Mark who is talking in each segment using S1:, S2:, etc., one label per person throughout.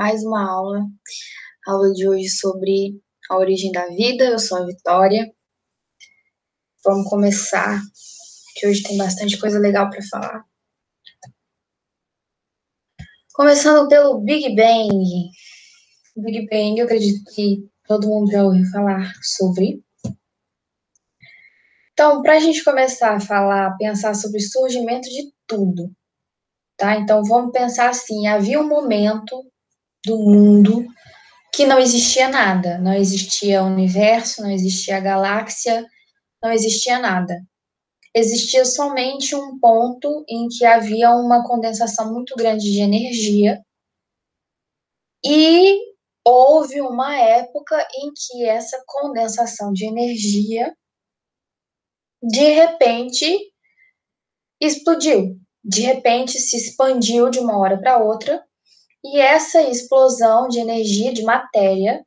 S1: mais uma aula. A aula de hoje sobre a origem da vida. Eu sou a Vitória. Vamos começar, que hoje tem bastante coisa legal para falar. Começando pelo Big Bang. O Big Bang, eu acredito que todo mundo já ouviu falar sobre. Então, para a gente começar a falar, pensar sobre o surgimento de tudo, tá? Então, vamos pensar assim, havia um momento do mundo que não existia nada, não existia universo, não existia galáxia, não existia nada. Existia somente um ponto em que havia uma condensação muito grande de energia e houve uma época em que essa condensação de energia de repente explodiu, de repente se expandiu de uma hora para outra e essa explosão de energia, de matéria,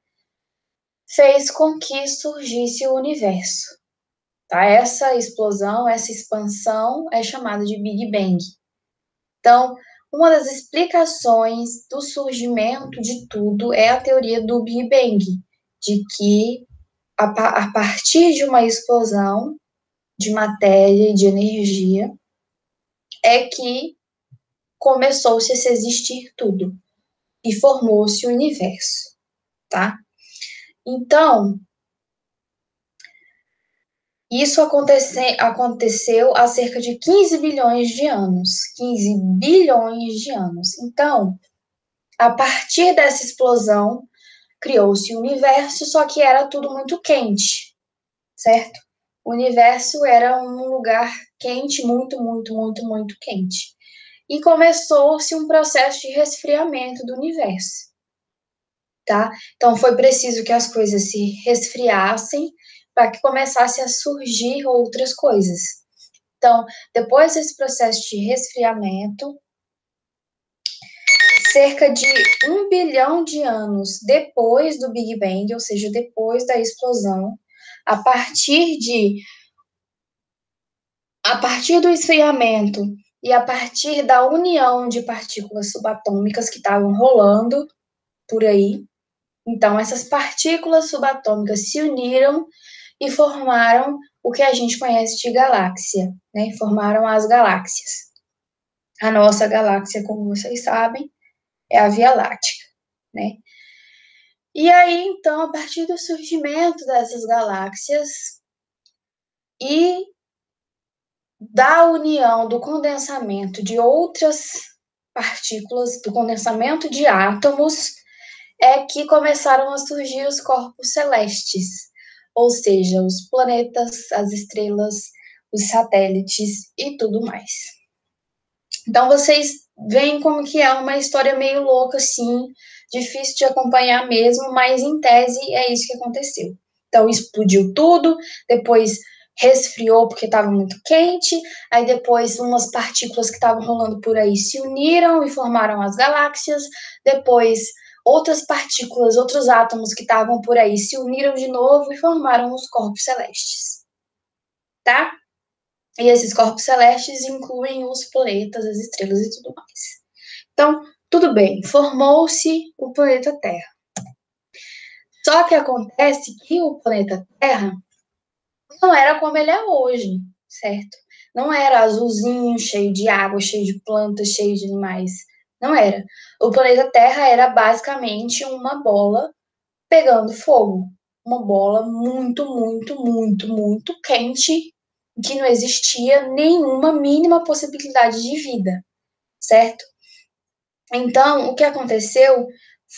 S1: fez com que surgisse o universo. Tá? Essa explosão, essa expansão é chamada de Big Bang. Então, uma das explicações do surgimento de tudo é a teoria do Big Bang, de que a partir de uma explosão de matéria e de energia é que começou-se a se existir tudo e formou-se o universo, tá? Então, isso aconteceu há cerca de 15 bilhões de anos. 15 bilhões de anos. Então, a partir dessa explosão, criou-se o universo, só que era tudo muito quente, certo? O universo era um lugar quente, muito, muito, muito, muito quente. E começou-se um processo de resfriamento do universo, tá? Então, foi preciso que as coisas se resfriassem para que começasse a surgir outras coisas. Então, depois desse processo de resfriamento, cerca de 1 bilhão de anos depois do Big Bang, ou seja, depois da explosão, a partir do esfriamento e a partir da união de partículas subatômicas que estavam rolando por aí, então essas partículas subatômicas se uniram e formaram o que a gente conhece de galáxia, né? Formaram as galáxias. A nossa galáxia, como vocês sabem, é a Via Láctea, né? E aí, então, a partir do surgimento dessas galáxias e da união do condensamento de outras partículas, do condensamento de átomos, é que começaram a surgir os corpos celestes, ou seja, os planetas, as estrelas, os satélites e tudo mais. Então, vocês veem como que é uma história meio louca, assim, difícil de acompanhar mesmo, mas em tese é isso que aconteceu. Então, explodiu tudo, depois resfriou porque estava muito quente, aí depois umas partículas que estavam rolando por aí se uniram e formaram as galáxias, depois outras partículas, outros átomos que estavam por aí se uniram de novo e formaram os corpos celestes, tá? E esses corpos celestes incluem os planetas, as estrelas e tudo mais. Então, tudo bem, formou-se o planeta Terra. Só que acontece que o planeta Terra não era como ele é hoje, certo? Não era azulzinho, cheio de água, cheio de plantas, cheio de animais. Não era. O planeta Terra era basicamente uma bola pegando fogo. Uma bola muito, muito, muito, muito quente, que não existia nenhuma mínima possibilidade de vida, certo? Então, o que aconteceu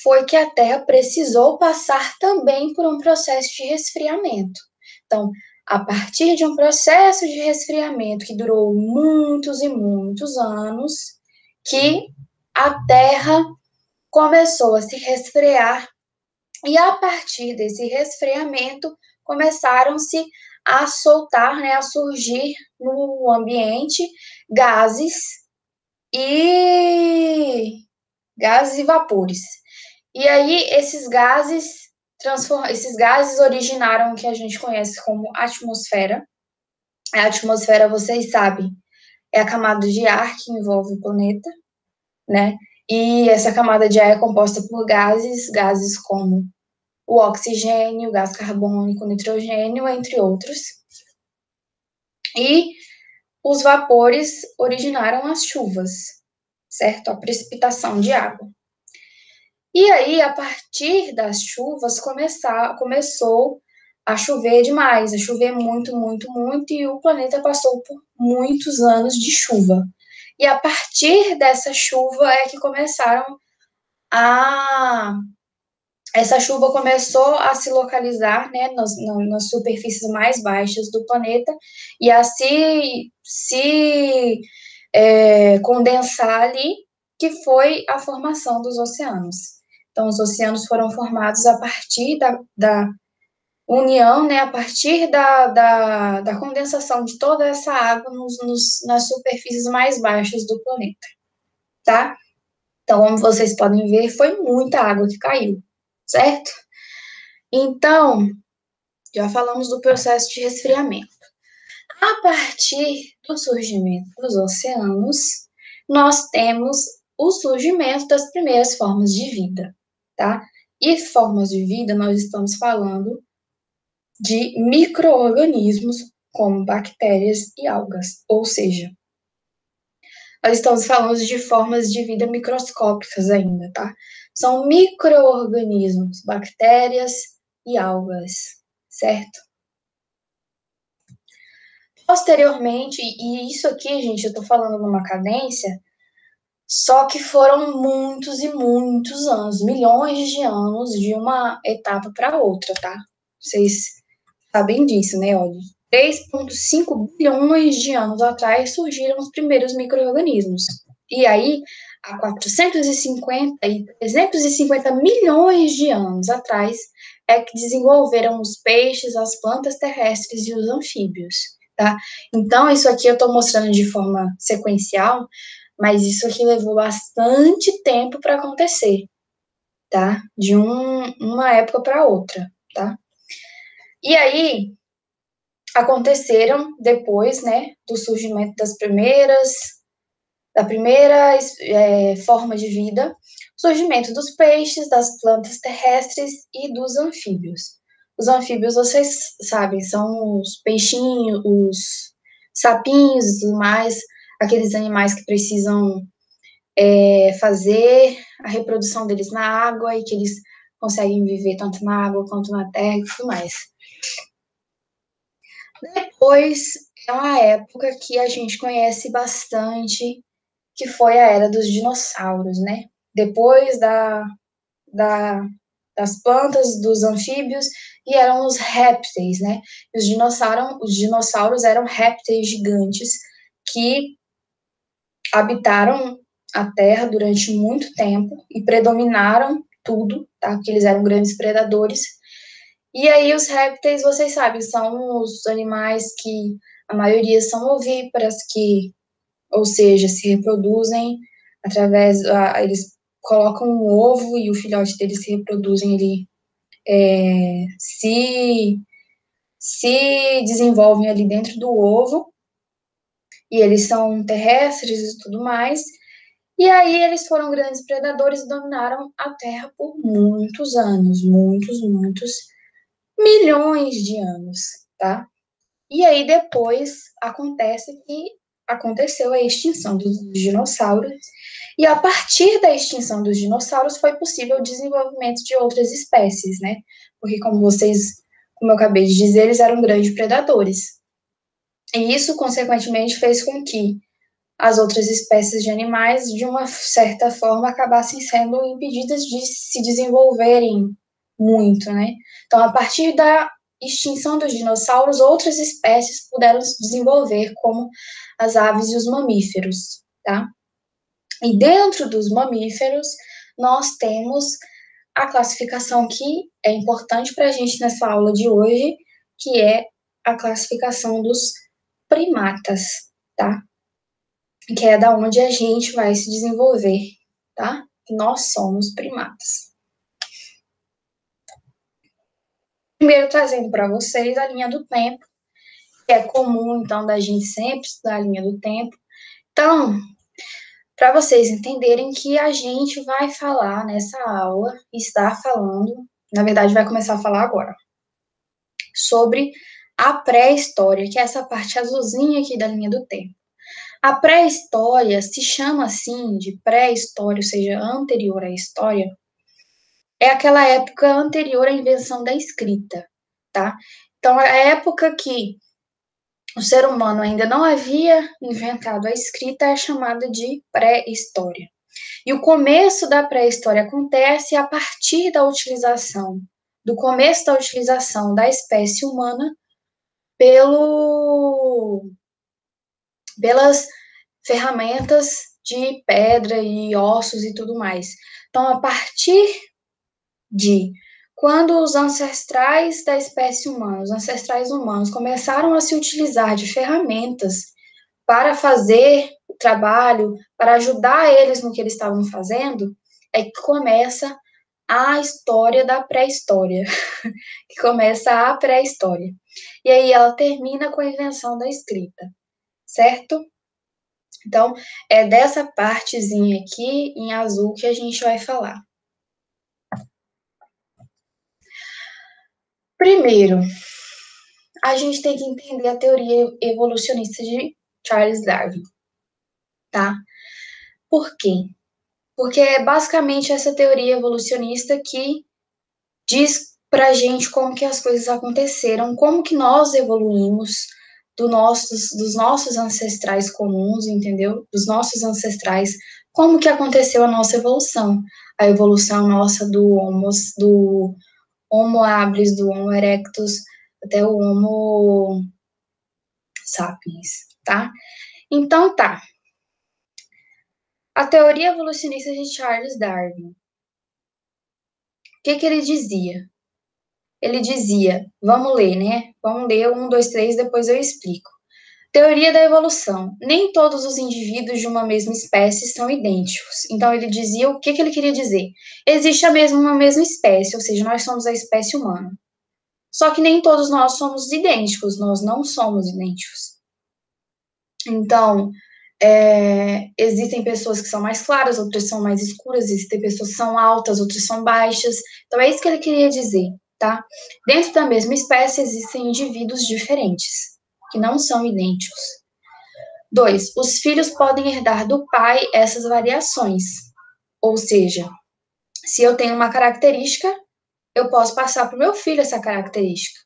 S1: foi que a Terra precisou passar também por um processo de resfriamento. Então, a partir de um processo de resfriamento que durou muitos e muitos anos, que a Terra começou a se resfriar e a partir desse resfriamento começaram-se a soltar, né, a surgir no ambiente gases e vapores. E aí esses gases originaram o que a gente conhece como atmosfera. A atmosfera, vocês sabem, é a camada de ar que envolve o planeta, né? E essa camada de ar é composta por gases como o oxigênio, o gás carbônico, o nitrogênio, entre outros. E os vapores originaram as chuvas, certo? A precipitação de água. E aí, a partir das chuvas, começou a chover demais, a chover muito, muito, muito, e o planeta passou por muitos anos de chuva. E a partir dessa chuva é que essa chuva começou a se localizar, né, nas superfícies mais baixas do planeta e a se condensar ali, que foi a formação dos oceanos. Então, os oceanos foram formados a partir da união, né, a partir da condensação de toda essa água nas superfícies mais baixas do planeta, tá? Então, como vocês podem ver, foi muita água que caiu, certo? Então, já falamos do processo de resfriamento. A partir do surgimento dos oceanos, nós temos o surgimento das primeiras formas de vida, tá? E formas de vida, nós estamos falando de micro-organismos como bactérias e algas, ou seja, nós estamos falando de formas de vida microscópicas ainda, tá? São micro-organismos, bactérias e algas, certo? Posteriormente, e isso aqui, gente, eu tô falando numa cadência, só que foram muitos e muitos anos, milhões de anos de uma etapa para outra, tá? Vocês sabem disso, né? Olha, 3,5 bilhões de anos atrás surgiram os primeiros micro-organismos. E aí, há 450 e 350 milhões de anos atrás, é que desenvolveram os peixes, as plantas terrestres e os anfíbios, tá? Então, isso aqui eu estou mostrando de forma sequencial, mas isso aqui levou bastante tempo para acontecer, tá? De uma época para outra, tá? E aí, aconteceram depois, né, do surgimento da primeira forma de vida, o surgimento dos peixes, das plantas terrestres e dos anfíbios. Os anfíbios, vocês sabem, são os peixinhos, os sapinhos e tudo mais, aqueles animais que precisam fazer a reprodução deles na água e que eles conseguem viver tanto na água quanto na terra e tudo mais. Depois é uma época que a gente conhece bastante, que foi a era dos dinossauros, né? Depois da, das plantas, dos anfíbios, e eram os répteis, né? Os dinossauros eram répteis gigantes que habitaram a Terra durante muito tempo e predominaram tudo, tá? Porque eles eram grandes predadores. E aí os répteis, vocês sabem, são os animais que a maioria são ovíparas, que, ou seja, se reproduzem através, eles colocam um ovo e o filhote deles se reproduzem ali, se desenvolvem ali dentro do ovo, e eles são terrestres e tudo mais. E aí eles foram grandes predadores e dominaram a Terra por muitos anos, muitos milhões de anos, tá? E aí depois aconteceu a extinção dos dinossauros, e a partir da extinção dos dinossauros foi possível o desenvolvimento de outras espécies, né? Porque como eu acabei de dizer, eles eram grandes predadores. E isso, consequentemente, fez com que as outras espécies de animais, de uma certa forma, acabassem sendo impedidas de se desenvolverem muito, né? Então, a partir da extinção dos dinossauros, outras espécies puderam se desenvolver, como as aves e os mamíferos, tá? E dentro dos mamíferos, nós temos a classificação que é importante para a gente nessa aula de hoje, que é a classificação dos primatas, tá? Que é da onde a gente vai se desenvolver, tá? Nós somos primatas. Primeiro, trazendo para vocês a linha do tempo, que é comum, então, da gente sempre estudar a linha do tempo. Então, para vocês entenderem que a gente vai falar nessa aula, está falando, na verdade vai começar a falar agora, sobre a pré-história, que é essa parte azulzinha aqui da linha do tempo. A pré-história se chama assim de pré-história, ou seja, anterior à história, é aquela época anterior à invenção da escrita, tá? Então, a época que o ser humano ainda não havia inventado a escrita é chamada de pré-história. E o começo da pré-história acontece a partir da utilização, do começo da utilização da espécie humana pelas ferramentas de pedra e ossos e tudo mais. Então, a partir de quando os ancestrais da espécie humana, os ancestrais humanos, começaram a se utilizar de ferramentas para fazer o trabalho, para ajudar eles no que eles estavam fazendo, é que começa a história da pré-história, que começa a pré-história. E aí ela termina com a invenção da escrita, certo? Então, é dessa partezinha aqui, em azul, que a gente vai falar. Primeiro, a gente tem que entender a teoria evolucionista de Charles Darwin, tá? Por quê? Porque é basicamente essa teoria evolucionista que diz pra gente como que as coisas aconteceram, como que nós evoluímos dos nossos ancestrais comuns, entendeu? Dos nossos ancestrais, como que aconteceu a nossa evolução. A evolução nossa do Homo habilis, do Homo erectus, até o Homo sapiens, tá? Então tá. A teoria evolucionista de Charles Darwin. O que ele dizia? Ele dizia, vamos ler, né? Vamos ler 1, 2, 3, depois eu explico. Teoria da evolução. Nem todos os indivíduos de uma mesma espécie são idênticos. Então, ele dizia o que ele queria dizer. Existe uma mesma espécie, ou seja, nós somos a espécie humana. Só que nem todos nós somos idênticos, nós não somos idênticos. Então, existem pessoas que são mais claras, outras são mais escuras, existem pessoas que são altas, outras são baixas. Então, é isso que ele queria dizer, tá? Dentro da mesma espécie, existem indivíduos diferentes, que não são idênticos. 2. Os filhos podem herdar do pai essas variações. Ou seja, se eu tenho uma característica, eu posso passar para o meu filho essa característica.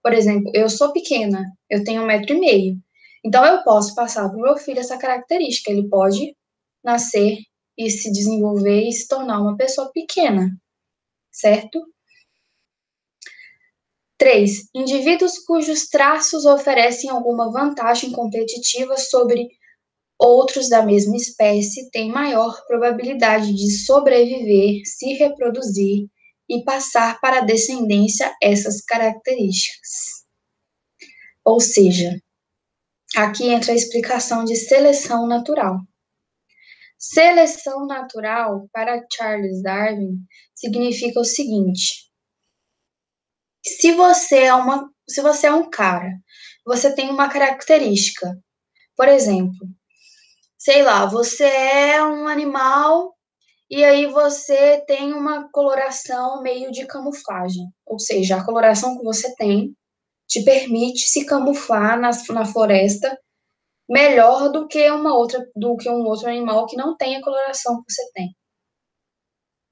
S1: Por exemplo, eu sou pequena, eu tenho 1,5 m. Então, eu posso passar para o meu filho essa característica. Ele pode nascer e se desenvolver e se tornar uma pessoa pequena, certo? 3. Indivíduos cujos traços oferecem alguma vantagem competitiva sobre outros da mesma espécie têm maior probabilidade de sobreviver, se reproduzir e passar para a descendência essas características. Ou seja, aqui entra a explicação de seleção natural. Seleção natural, para Charles Darwin, significa o seguinte: se você é um cara, você tem uma característica, por exemplo, sei lá, você é um animal e aí você tem uma coloração meio de camuflagem, ou seja, a coloração que você tem te permite se camuflar na floresta melhor do que um outro animal que não tem a coloração que você tem.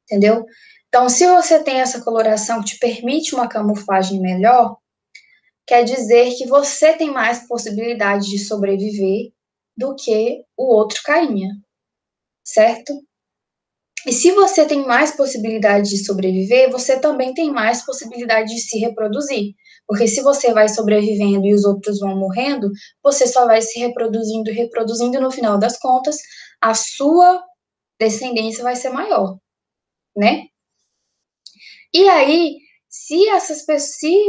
S1: Entendeu? Então, se você tem essa coloração que te permite uma camuflagem melhor, quer dizer que você tem mais possibilidade de sobreviver do que o outro carinha, certo? E se você tem mais possibilidade de sobreviver, você também tem mais possibilidade de se reproduzir. Porque se você vai sobrevivendo e os outros vão morrendo, você só vai se reproduzindo e reproduzindo, no final das contas, a sua descendência vai ser maior, né? E aí, se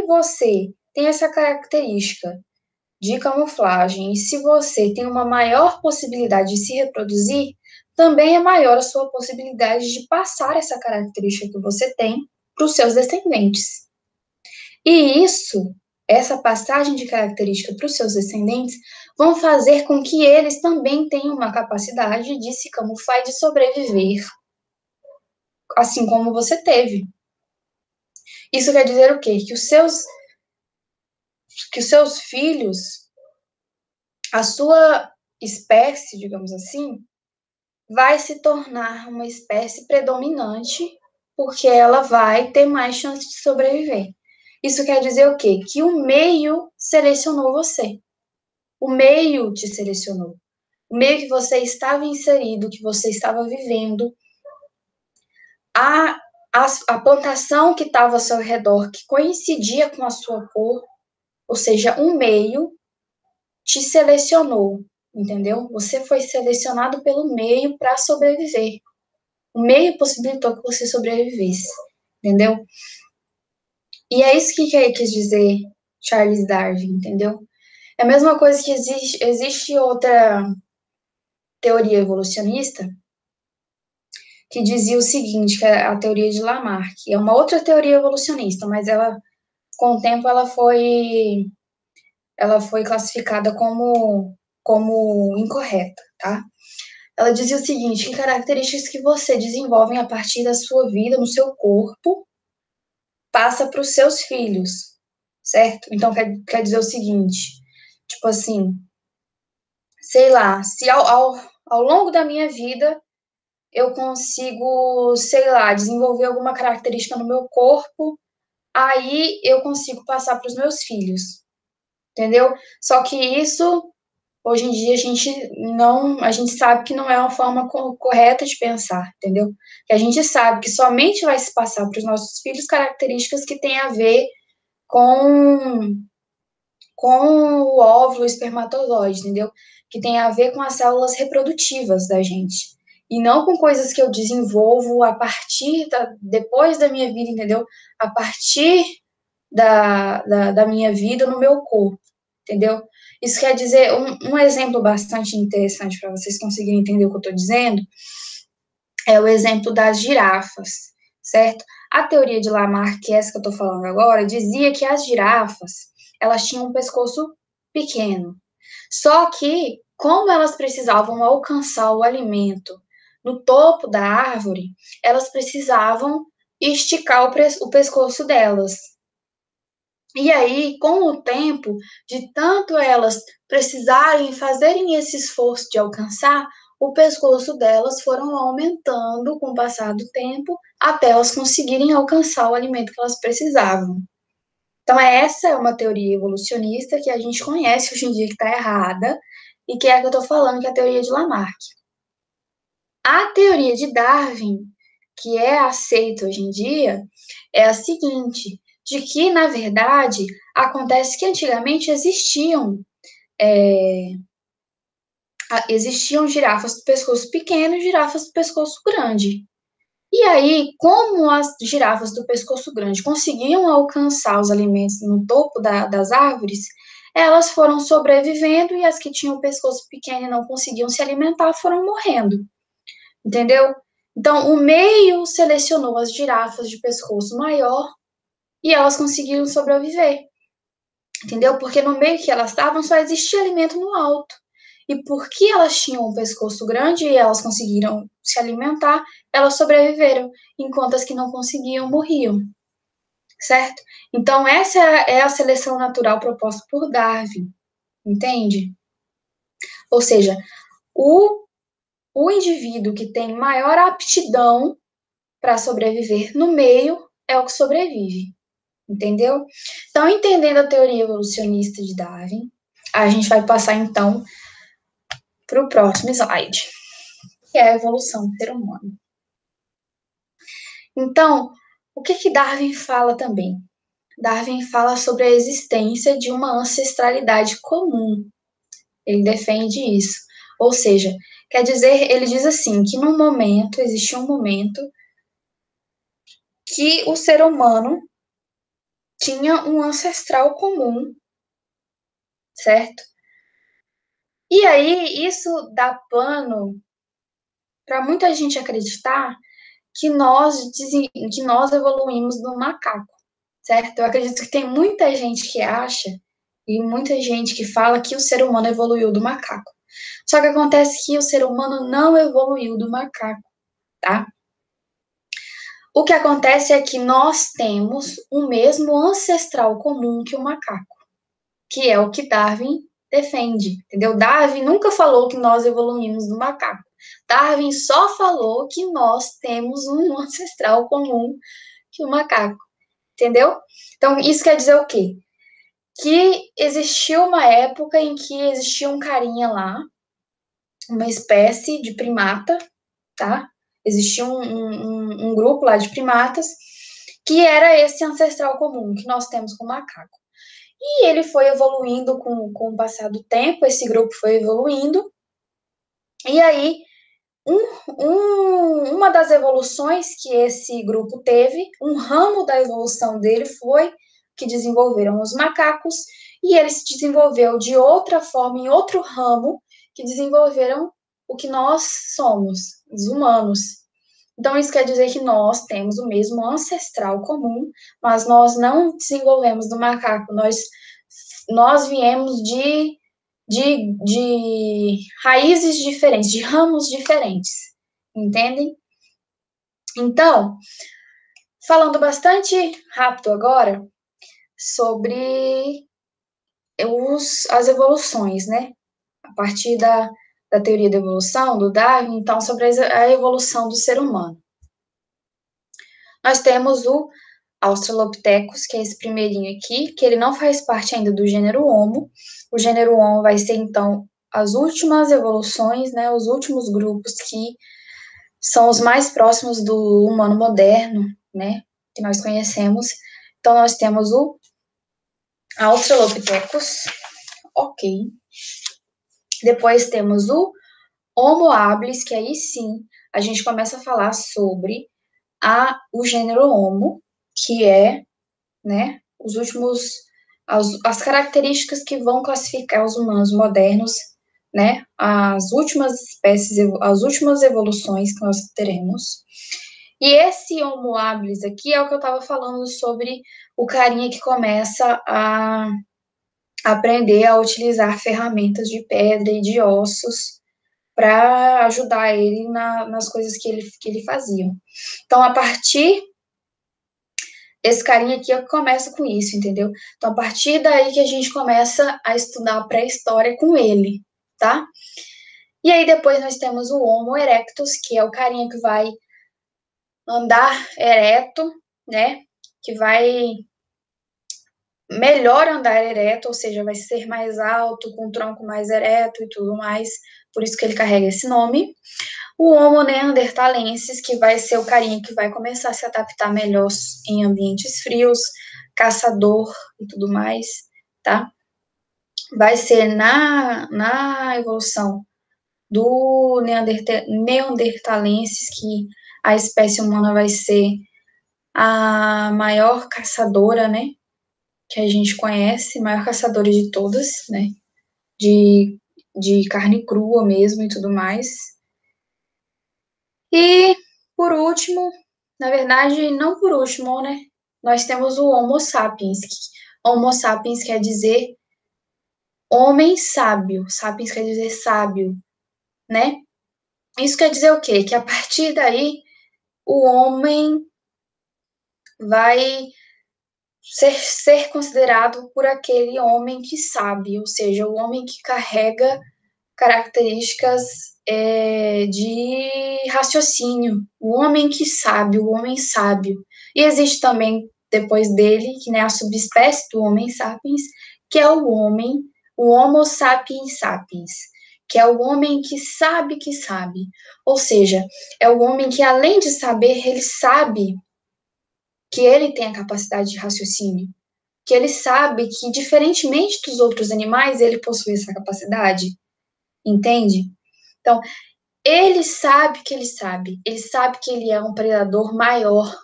S1: você tem essa característica de camuflagem, e se você tem uma maior possibilidade de se reproduzir, também é maior a sua possibilidade de passar essa característica que você tem para os seus descendentes. E essa passagem de característica para os seus descendentes, vão fazer com que eles também tenham uma capacidade de se camuflar e de sobreviver, assim como você teve. Isso quer dizer o quê? Que os seus filhos, a sua espécie, digamos assim, vai se tornar uma espécie predominante, porque ela vai ter mais chance de sobreviver. Isso quer dizer o quê? Que o meio selecionou você. O meio te selecionou. O meio que você estava inserido, que você estava vivendo, a, a plantação que estava ao seu redor, que coincidia com a sua cor, ou seja, um meio te selecionou, entendeu? Você foi selecionado pelo meio para sobreviver. O meio possibilitou que você sobrevivesse, entendeu? E é isso que quis dizer Charles Darwin, entendeu? É a mesma coisa que existe outra teoria evolucionista que dizia o seguinte, que é a teoria de Lamarck. É uma outra teoria evolucionista, mas ela, com o tempo, ela foi classificada como incorreta, tá? Ela dizia o seguinte, que características que você desenvolve a partir da sua vida, no seu corpo, passa para os seus filhos, certo? Então, quer dizer o seguinte, tipo assim, sei lá, se ao longo da minha vida eu consigo, sei lá, desenvolver alguma característica no meu corpo, aí eu consigo passar para os meus filhos, entendeu? Só que isso, hoje em dia, a gente sabe que não é uma forma correta de pensar, entendeu? Que a gente sabe que somente vai se passar para os nossos filhos características que têm a ver com, com o óvulo, o espermatozoide, entendeu? Que tem a ver com as células reprodutivas da gente. E não com coisas que eu desenvolvo depois da minha vida, entendeu? A partir da minha vida no meu corpo, entendeu? Isso quer dizer, um exemplo bastante interessante para vocês conseguirem entender o que eu estou dizendo, é o exemplo das girafas, certo? A teoria de Lamarck, que é essa que eu estou falando agora, dizia que as girafas, elas tinham um pescoço pequeno. Só que, como elas precisavam alcançar o alimento no topo da árvore, elas precisavam esticar o pescoço delas. E aí, com o tempo, de tanto elas precisarem fazerem esse esforço de alcançar, o pescoço delas foram aumentando com o passar do tempo, até elas conseguirem alcançar o alimento que elas precisavam. Então, essa é uma teoria evolucionista que a gente conhece hoje em dia que está errada, e que é a que eu estou falando, que é a teoria de Lamarck. A teoria de Darwin, que é aceita hoje em dia, é a seguinte, de que, na verdade, acontece que antigamente existiam girafas do pescoço pequeno e girafas do pescoço grande. E aí, como as girafas do pescoço grande conseguiam alcançar os alimentos no topo das árvores, elas foram sobrevivendo e as que tinham o pescoço pequeno e não conseguiam se alimentar foram morrendo. Entendeu? Então, o meio selecionou as girafas de pescoço maior e elas conseguiram sobreviver. Entendeu? Porque no meio que elas estavam só existia alimento no alto. E porque elas tinham um pescoço grande e elas conseguiram se alimentar, elas sobreviveram, enquanto as que não conseguiam morriam. Certo? Então, essa é a seleção natural proposta por Darwin. Entende? Ou seja, o indivíduo que tem maior aptidão para sobreviver no meio é o que sobrevive, entendeu? Então, entendendo a teoria evolucionista de Darwin, a gente vai passar então para o próximo slide, que é a evolução do ser humano. Então, o que Darwin fala também? Darwin fala sobre a existência de uma ancestralidade comum. Ele defende isso. Ou seja, quer dizer, ele diz assim, que existe um momento que o ser humano tinha um ancestral comum, certo? E aí, isso dá pano para muita gente acreditar que nós evoluímos do macaco, certo? Eu acredito que tem muita gente que acha E muita gente que fala que o ser humano evoluiu do macaco. Só que acontece que o ser humano não evoluiu do macaco, tá? O que acontece é que nós temos o mesmo ancestral comum que o macaco, que é o que Darwin defende, entendeu? Darwin nunca falou que nós evoluímos do macaco. Darwin só falou que nós temos um ancestral comum que o macaco, entendeu? Então, isso quer dizer o quê? Que existiu uma época em que existia um carinha lá, uma espécie de primata, tá? Existia um grupo lá de primatas que era esse ancestral comum que nós temos com o macaco. E ele foi evoluindo com o passar do tempo, esse grupo foi evoluindo, e aí uma das evoluções que esse grupo teve, um ramo da evolução dele foi que desenvolveram os macacos, e ele se desenvolveu de outra forma, em outro ramo, que desenvolveram o que nós somos, os humanos. Então, isso quer dizer que nós temos o mesmo ancestral comum, mas nós não desenvolvemos do macaco, nós viemos de raízes diferentes, de ramos diferentes, entendem? Então, falando bastante rápido agora sobre as evoluções, né? A partir da teoria da evolução, do Darwin, então, sobre a evolução do ser humano. Nós temos o Australopithecus, que é esse primeirinho aqui, que ele não faz parte ainda do gênero Homo. O gênero Homo vai ser, então, as últimas evoluções, né, os últimos grupos que são os mais próximos do humano moderno, né, que nós conhecemos. Então, nós temos o Australopithecus, ok. Depois temos o Homo habilis, que aí sim a gente começa a falar sobre o gênero Homo, que é, né, as características que vão classificar os humanos modernos, né, as últimas espécies, as últimas evoluções que nós teremos. E esse Homo habilis aqui é o que eu estava falando sobre o carinha que começa a aprender a utilizar ferramentas de pedra e de ossos para ajudar ele nas coisas que ele fazia. Então, a partir esse carinha aqui começa com isso, entendeu? Então, a partir daí que a gente começa a estudar a pré-história com ele, tá? E aí depois nós temos o Homo erectus, que é o carinha que vai andar ereto, né? Que vai melhor andar ereto, ou seja, vai ser mais alto, com o tronco mais ereto e tudo mais, por isso que ele carrega esse nome. O Homo neanderthalensis, que vai ser o carinha que vai começar a se adaptar melhor em ambientes frios, caçador e tudo mais, tá? Vai ser na evolução do neanderthalensis que a espécie humana vai ser a maior caçadora, né? Que a gente conhece, maior caçadora de todas, né? De carne crua mesmo e tudo mais. E, por último, na verdade, não por último, né? Nós temos o Homo sapiens. Homo sapiens quer dizer homem sábio. Sapiens quer dizer sábio, né? Isso quer dizer o quê? Que a partir daí, o homem vai ser considerado por aquele homem que sabe, ou seja, o homem que carrega características de raciocínio, o homem que sabe, o homem sábio. E existe também, depois dele, que é a subespécie do homem sapiens, que é o Homo sapiens sapiens, que é o homem que sabe. Ou seja, é o homem que, além de saber, ele sabe que ele tem a capacidade de raciocínio, que ele sabe que, diferentemente dos outros animais, ele possui essa capacidade. Entende? Então, ele sabe que ele sabe que ele é um predador maior,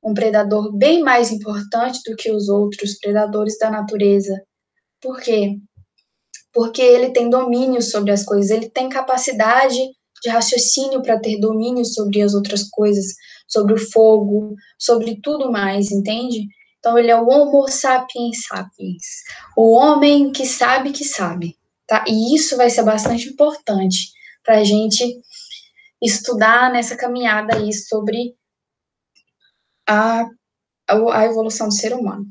S1: um predador bem mais importante do que os outros predadores da natureza. Por quê? Porque ele tem domínio sobre as coisas, ele tem capacidade de raciocínio para ter domínio sobre as outras coisas, sobre o fogo, sobre tudo mais, entende? Então, ele é o Homo sapiens sapiens, o homem que sabe, tá? E isso vai ser bastante importante para a gente estudar nessa caminhada aí sobre a, a evolução do ser humano.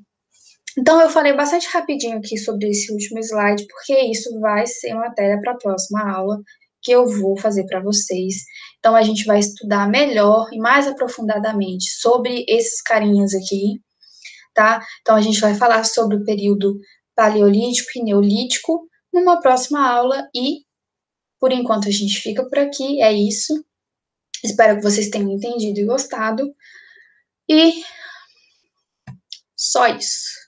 S1: Então, eu falei bastante rapidinho aqui sobre esse último slide, porque isso vai ser matéria para a próxima aula que eu vou fazer para vocês. Então, a gente vai estudar melhor e mais aprofundadamente sobre esses carinhas aqui, tá? Então, a gente vai falar sobre o período paleolítico e neolítico numa próxima aula e, por enquanto, a gente fica por aqui. É isso. Espero que vocês tenham entendido e gostado. E só isso.